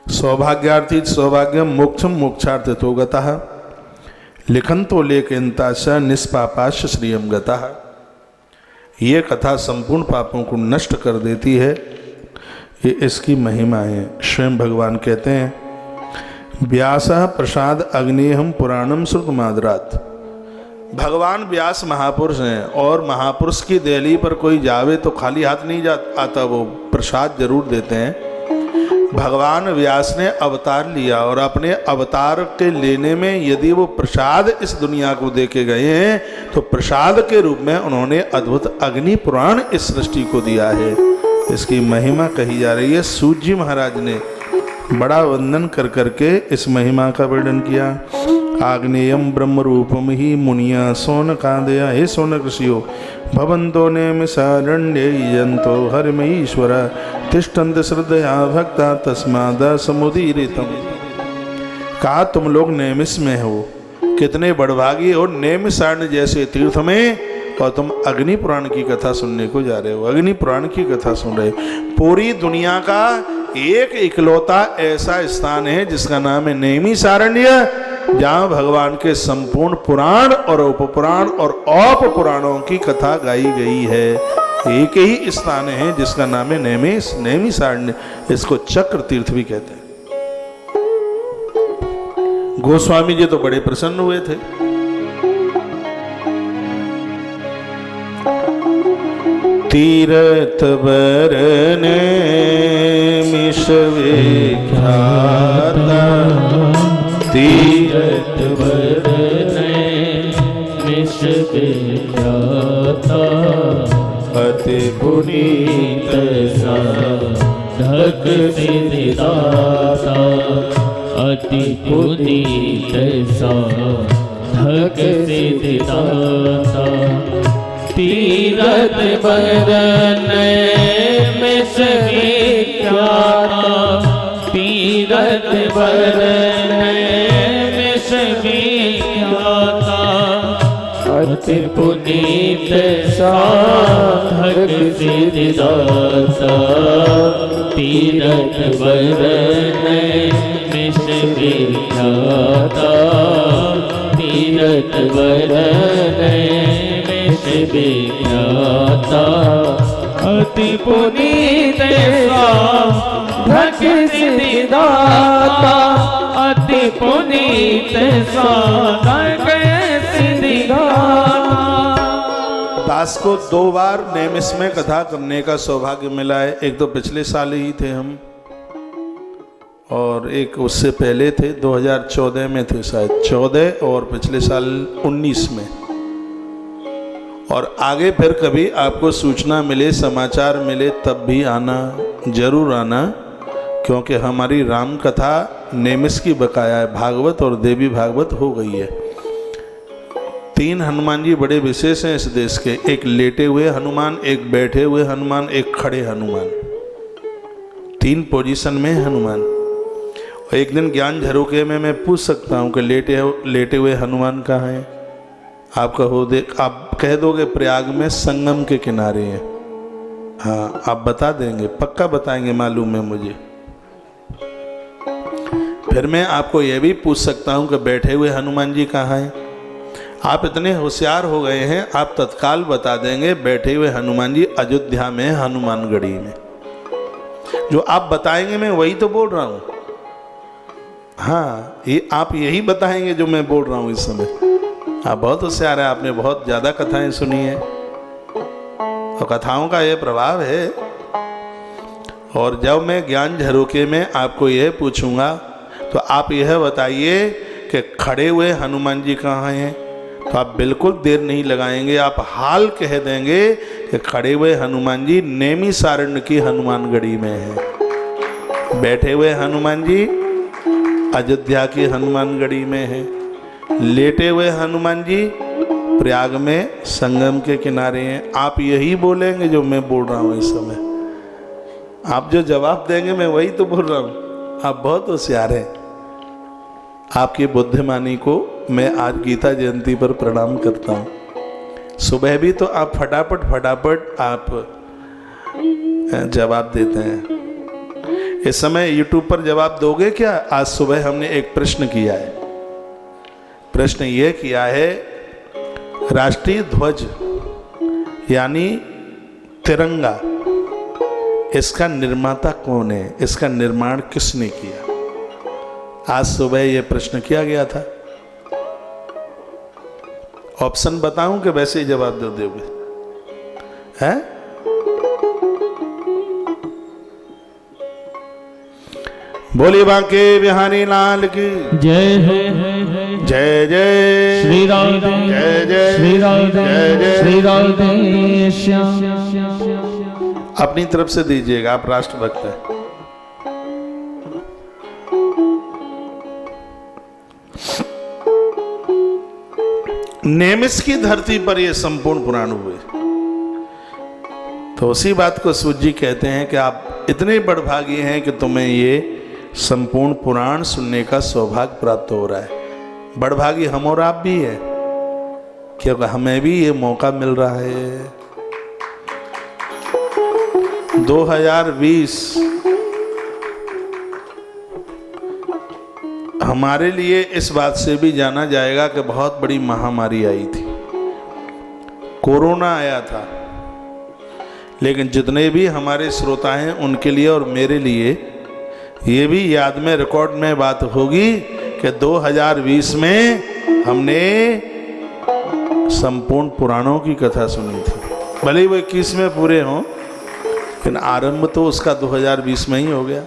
सौभाग्यार्थी सौभाग्यम मोक्षम मोक्षार्थ तो गतः लिखन तो लेखनता स निष्पापाश श्रियम गतः। ये कथा संपूर्ण पापों को नष्ट कर देती है, ये इसकी महिमा है। स्वयं भगवान कहते हैं व्यासः प्रसाद अग्नेहम पुराणम श्रुतमादरात्। भगवान व्यास महापुरुष हैं और महापुरुष की देहली पर कोई जावे तो खाली हाथ नहीं आता, वो प्रसाद जरूर देते हैं। भगवान व्यास ने अवतार लिया और अपने अवतार के लेने में यदि वो प्रसाद इस दुनिया को दे के गए हैं तो प्रसाद के रूप में उन्होंने अद्भुत अग्नि पुराण इस सृष्टि को दिया है। इसकी महिमा कही जा रही है। सूत जी महाराज ने बड़ा वंदन कर करके इस महिमा का वर्णन किया। आग्नेयम ब्रह्म रूपम ही मुनिया सोन कांदया। हे सोनक ऋषियों, भवंतो नेमिषारण्ययन्तो हरिमईश्वर तिष्ठन्त श्रद्धया भक्ता तस्माद समुदीरितम। कहा तुम लोग नेमिष में हो, कितने बड़भागी हो नेमिषारण्य जैसे तीर्थ में, और तुम अग्नि पुराण की कथा सुनने को जा रहे हो। अग्नि पुराण की कथा सुन रहे हो। पूरी दुनिया का एक इकलौता ऐसा स्थान है जिसका नाम है नैमिषारण्य, जहाँ भगवान के संपूर्ण पुराण और उपपुराण और औप पुराणों की कथा गाई गई है। एक ही स्थान है जिसका नाम है नैमिषारण्य। इसको चक्र तीर्थ भी कहते हैं। गोस्वामी जी तो बड़े प्रसन्न हुए थे। तीर्थ बरन मिष विख्याता, तीर्थ बरन मिष विख्याता, अति पुनीत साधक सिद्धिदाता, अति पुनीत साधक सिद्धिदाता। तीर्थ बरन मिष विख्याता, तीर्थ बरन मिष विख्याता, अति पुनीत साधक सिद्धिदाता। तीर्थ बरन मिष विख्याता, तीर्थ बरन मिष विख्याता, अति पुनीत साधक सिद्धिदाता, अति पुनीत साधक सिद्धिदाता। दास को 2 बार नैमिष में कथा करने का सौभाग्य मिला है। एक तो पिछले साल ही थे हम, और एक उससे पहले थे, 2014 में थे शायद, 14 और पिछले साल 19 में। और आगे फिर कभी आपको सूचना मिले, समाचार मिले, तब भी आना, जरूर आना, क्योंकि हमारी राम कथा नैमिष की बकाया है। भागवत और देवी भागवत हो गई है। 3 हनुमान जी बड़े विशेष हैं इस देश के। एक लेटे हुए हनुमान, एक बैठे हुए हनुमान, एक खड़े हनुमान। 3 पोजीशन में हनुमान। और एक दिन ज्ञान झरोखे में मैं पूछ सकता हूँ कि लेटे हुए हनुमान कहाँ है? आप कह दोगे प्रयाग में संगम के किनारे हैं। हाँ, आप बता देंगे, पक्का बताएंगे, मालूम है मुझे। फिर मैं आपको यह भी पूछ सकता हूं कि बैठे हुए हनुमान जी कहाँ हैं? आप इतने होशियार हो गए हैं, आप तत्काल बता देंगे बैठे हुए हनुमान जी अयोध्या में, हनुमानगढ़ी में। जो आप बताएंगे मैं वही तो बोल रहा हूं। हाँ, ये आप यही बताएंगे जो मैं बोल रहा हूं इस समय। आप बहुत होशियार हैं, आपने बहुत ज़्यादा कथाएं सुनी है, और कथाओं का ये प्रभाव है। और जब मैं ज्ञान झरोखे में आपको यह पूछूंगा तो आप यह बताइए कि खड़े हुए हनुमान जी कहाँ हैं, तो आप बिल्कुल देर नहीं लगाएंगे, आप हाल कह देंगे कि खड़े हुए हनुमान जी नैमिषारण्य की हनुमानगढ़ी में है। बैठे हुए हनुमान जी अयोध्या की हनुमानगढ़ी में है। लेटे हुए हनुमान जी प्रयाग में संगम के किनारे हैं। आप यही बोलेंगे जो मैं बोल रहा हूँ इस समय। आप जो जवाब देंगे मैं वही तो बोल रहा हूँ। आप बहुत होशियार हैं। आपकी बुद्धिमानी को मैं आज गीता जयंती पर प्रणाम करता हूँ। सुबह भी तो आप फटाफट आप जवाब देते हैं। इस समय यूट्यूब पर जवाब दोगे क्या? आज सुबह हमने एक प्रश्न किया है। प्रश्न ये किया है, राष्ट्रीय ध्वज यानी तिरंगा, इसका निर्माता कौन है? इसका निर्माण किसने किया? आज सुबह यह प्रश्न किया गया था। ऑप्शन बताऊं कि वैसे ही जवाब दे दोगे? हैं? बोलिए बांके बिहारी लाल की जय हो, जय जय श्री राधे, जय जय श्री राधे, जय जय। श्री राधे श्याम। अपनी तरफ से दीजिएगा, आप राष्ट्रभक्त हैं। नेमिस की धरती पर ये संपूर्ण पुराण हुए। तो उसी बात को सूत जी कहते हैं कि आप इतने बड़भागी हैं कि तुम्हें ये संपूर्ण पुराण सुनने का सौभाग्य प्राप्त हो रहा है। बड़भागी हम और आप भी है, क्योंकि हमें भी ये मौका मिल रहा है। 2020 हमारे लिए इस बात से भी जाना जाएगा कि बहुत बड़ी महामारी आई थी, कोरोना आया था। लेकिन जितने भी हमारे श्रोता हैं उनके लिए और मेरे लिए ये भी याद में, रिकॉर्ड में बात होगी कि 2020 में हमने संपूर्ण पुराणों की कथा सुनी थी। भले ही वो 21 में पूरे हों, लेकिन आरंभ तो उसका 2020 में ही हो गया।